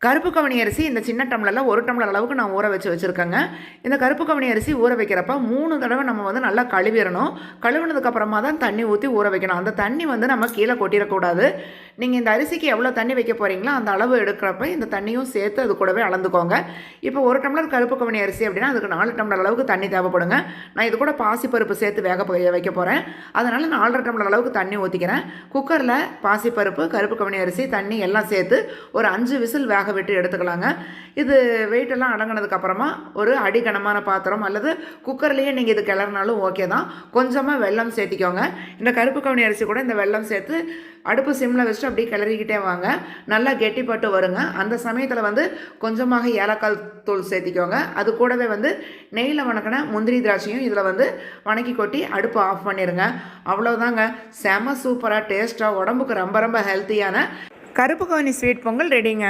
கருப்பு கவனி அரிசி இந்த சின்ன டம்ளரில் 1 டம்ளர் அளவுக்கு நான் ஊற வச்சுருக்கேங்க. இந்த கருப்பு கவனி அரிசி ஊற வைக்கிறப்ப 3 தடவை நம்ம வந்து நல்லா கழுவிடணும். கழுவுனதுக்கப்புறமா தான் தண்ணி ஊற்றி ஊற வைக்கணும். அந்த தண்ணி வந்து நம்ம கீழே கொட்டிடக்கூடாது. நீங்கள் இந்த அரிசிக்கு எவ்வளோ தண்ணி வைக்க போகிறீங்களோ அந்த அளவு எடுக்கிறப்ப இந்த தண்ணியும் சேர்த்து அது கூடவே அளந்துக்கோங்க. இப்போ 1 டம்ளர் கருப்பு கவனி அரிசி அப்படின்னா அதுக்கு 4 டம்ளர் அளவுக்கு தண்ணி தேவைப்படுங்க. நான் இது கூட பாசிப்பருப்பு சேர்த்து வைக்க போகிறேன். அதனால் 4.5 டம்ளர் அளவுக்கு தண்ணி ஊற்றிக்கிறேன். குக்கரில் பாசிப்பருப்பு, கருப்பு கவனி அரிசி, தண்ணி எல்லாம் சேர்த்து ஒரு 5 விசில் வேக விட்டு எடுத்துக்கலாங்க. இது வெயிட்டெல்லாம் அடங்கினதுக்கப்புறமா ஒரு அடிகனமான பாத்திரம் அல்லது குக்கர்லேயே நீங்கள் இது கிளறினாலும் ஓகே தான். கொஞ்சமாக வெல்லம் சேர்த்திக்கோங்க. இந்த கருப்பு கவனி அரிசி கூட இந்த வெல்லம் சேர்த்து அடுப்பு சிம்மில் வச்சுட்டு அப்படியே கிளறிக்கிட்டே வாங்க. நல்லா கெட்டிப்பட்டு வருங்க. அந்த சமயத்தில் வந்து கொஞ்சமாக ஏலக்காய் தூள் சேர்த்திக்கோங்க. அது கூடவே வந்து நெய்யில் வணக்கின முந்திரி திராட்சையும் இதில் வந்து வணக்கி கொட்டி அடுப்பு ஆஃப் பண்ணிடுங்க. அவ்வளோதாங்க. செம சூப்பராக டேஸ்ட்டாக உடம்புக்கு ரொம்ப ரொம்ப ஹெல்த்தியான கருப்பு கவனி ஸ்வீட் பொங்கல் ரெடிங்க.